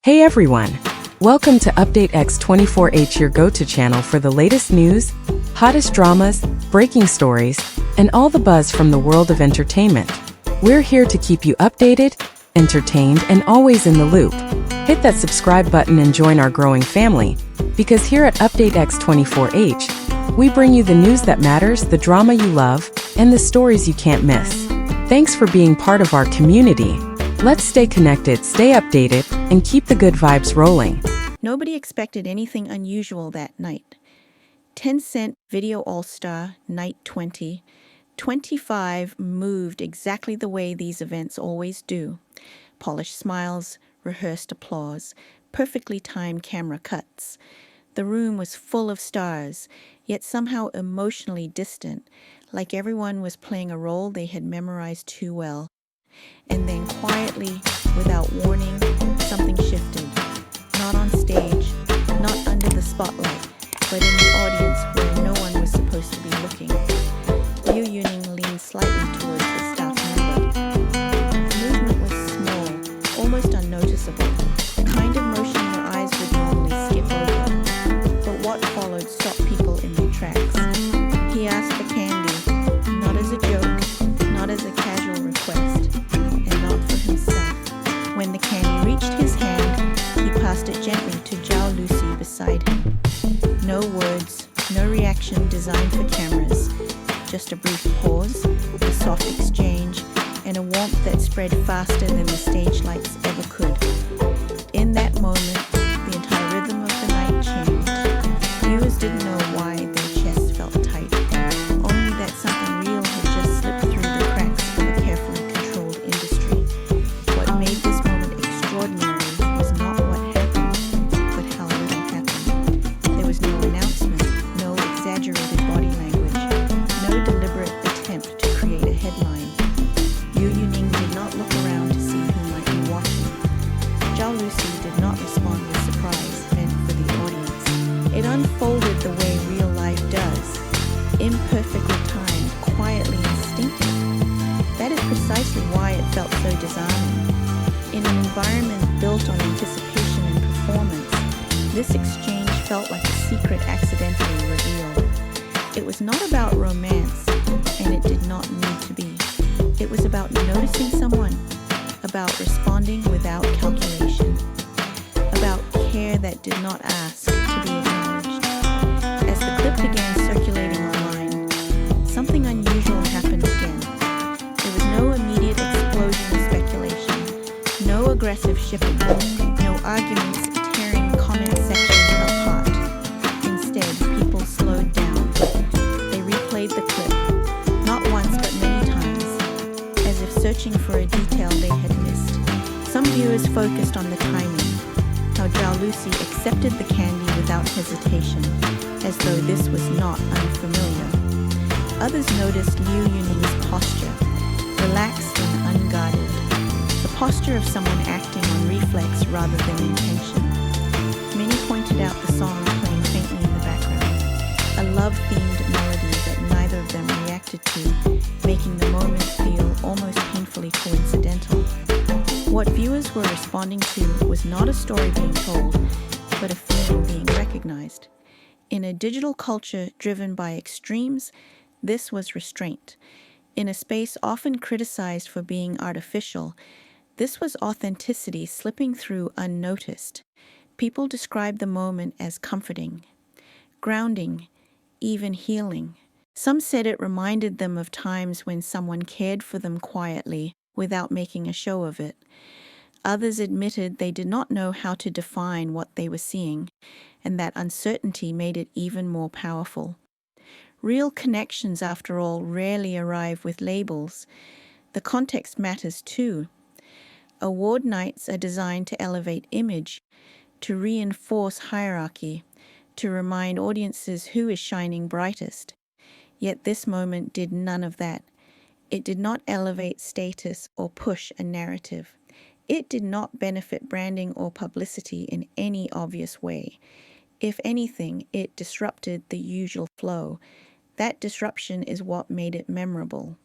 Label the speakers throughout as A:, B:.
A: Hey everyone! Welcome to Update X24H, your go-to channel for the latest news, hottest dramas, breaking stories, and all the buzz from the world of entertainment. We're here to keep you updated, entertained, and always in the loop. Hit that subscribe button and join our growing family, because here at Update X24H, we bring you the news that matters, the drama you love, and the stories you can't miss. Thanks for being part of our community. Let's stay connected, stay updated, and keep the good vibes rolling.
B: Nobody expected anything unusual that night. Tencent Video Allstar Night 2025 moved exactly the way these events always do. Polished smiles, rehearsed applause, perfectly timed camera cuts. The room was full of stars, yet somehow emotionally distant, like everyone was playing a role they had memorized too well. And then quietly, without warning, something shifted. Not on stage, not under the spotlight, but in the audience where no one was supposed to be looking. Liu Yuning leaned slightly towards the staff member. The movement was small, almost unnoticeable, the kind of motion your eyes would normally skip over. But what followed stopped people in their tracks. He asked for candy, not as a joke, not as a casual request, and not for himself. When the candy reached his hand, he passed it gently to Zhao Lusi beside him. No words, no reaction designed for cameras, just a brief pause, a soft exchange, and a warmth that spread faster than the stage lights ever could. In that moment, the entire rhythm of the night changed. Viewers didn't know why their chests felt tight, only that something real had just slipped through the cracks of a carefully controlled industry. What made this moment extraordinary was not what happened, but how little happened. There was no announcement, no exaggerated body language, no deliberate attempt to create a headline. Liu Yuning did not look around to see who might be watching. Zhao Lusi did not respond with surprise, meant for the audience. It unfolded the way real life does, imperfectly timed, quietly instinctive. That is precisely why it felt so disarming. In an environment built on anticipation and performance, this exchange felt like a secret accidentally revealed. It was not about romance, and it did not need to be. It was about noticing someone, about responding without calculation, about care that did not ask to be acknowledged. As the clip began circulating online, something unusual happened again. There was no immediate explosion of speculation, no aggressive shipping, no arguments tearing comment sections apart. Instead, people slowed down. They replayed the clip, not once but many times, as if searching for a detail they had missed. Some viewers focused on the timing, how Zhao Lusi accepted the candy without hesitation, as though this was not unfamiliar. Others noticed Liu Yuning's posture, relaxed and unguarded, the posture of someone acting on reflex rather than intention. Many pointed out the song playing faintly in the background, a love-themed melody that neither of them reacted to, making the moment feel almost painfully coincidental. What viewers were responding to was not a story being told, but a feeling being recognized. In a digital culture driven by extremes, this was restraint. In a space often criticized for being artificial, this was authenticity slipping through unnoticed. People described the moment as comforting, grounding, even healing. Some said it reminded them of times when someone cared for them quietly without making a show of it. Others admitted they did not know how to define what they were seeing, and that uncertainty made it even more powerful. Real connections, after all, rarely arrive with labels. The context matters too. Award nights are designed to elevate image, to reinforce hierarchy, to remind audiences who is shining brightest. Yet this moment did none of that. It did not elevate status or push a narrative. It did not benefit branding or publicity in any obvious way. If anything, it disrupted the usual flow. That disruption is what made it memorable.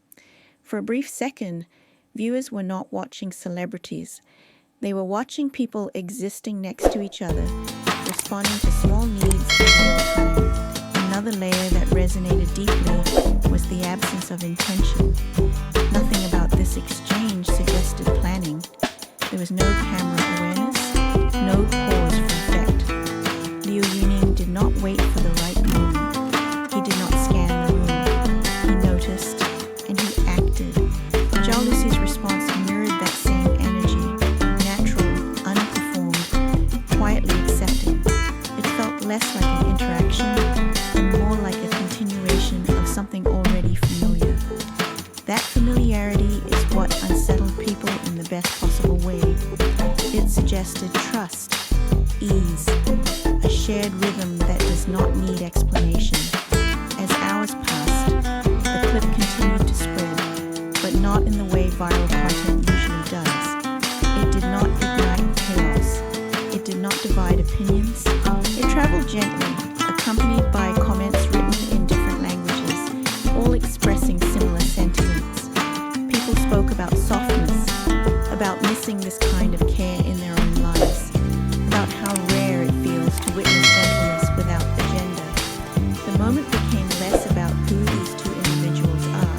B: For a brief second, viewers were not watching celebrities. They were watching people existing next to each other, responding to small needs in real time. Another layer that resonated deeply was the absence of intention. Nothing about this exchange suggested planning. There was no camera awareness, no pause for effect. Liu Yuning did not wait for the right moment. He did not scan the room. He noticed, and he acted. Zhao Lusi's response mirrored that same energy, natural, unperformed, quietly accepted. It felt less like an interaction and more like a continuation of something already familiar. That familiarity is what unsettled people in the best possible way. It suggested trust, ease, a shared rhythm that does not need explanation. As hours passed, the clip continued to spread, but not in the way viral content usually does. It did not ignite chaos. It did not divide opinions. It traveled gently, accompanied by comments written in different languages, all expressing similar sentiments. People spoke about softness, about missing this kind of care in their own lives, about how rare it feels to witness gentleness without agenda. The moment became less about who these two individuals are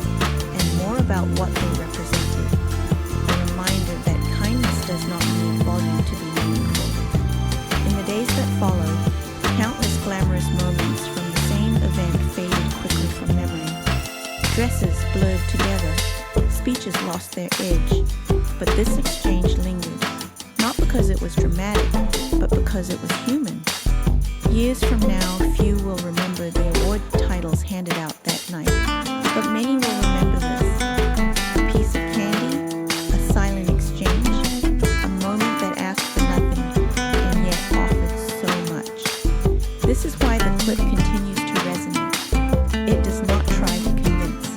B: and more about what they represented. A reminder that kindness does not need volume to be meaningful. In the days that followed, countless glamorous moments from the same event faded quickly from memory. Dresses blurred together, speeches lost their edge, but this exchange lingered, not because it was dramatic, but because it was human. Years from now, few will remember the award titles handed out that night, but many will remember this. A piece of candy, a silent exchange, a moment that asked for nothing and yet offered so much. This is why the clip continues to resonate. It does not try to convince.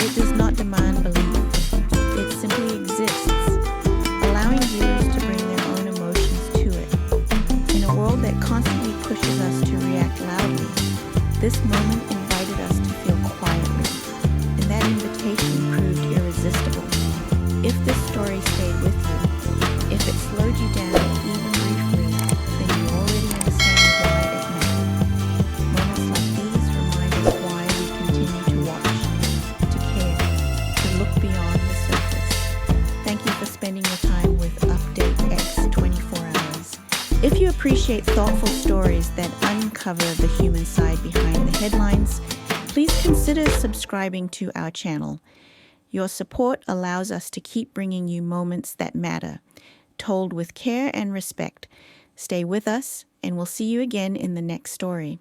B: It does not demand belief. It simply exists, allowing viewers to bring their own emotions to it. In a world that constantly pushes us to react loudly, this moment invited us to feel quietly, and that invitation proved irresistible. If this story stayed with you, if it slowed you down even briefly, then you already understand why it mattered. Moments like these remind us why we continue to watch, to care, to look beyond the surface. Thank you for spending your time with Update X 24 Hours. If you appreciate thoughtful stories that uncover the human side behind the headlines, please consider subscribing to our channel. Your support allows us to keep bringing you moments that matter, told with care and respect. Stay with us, and we'll see you again in the next story.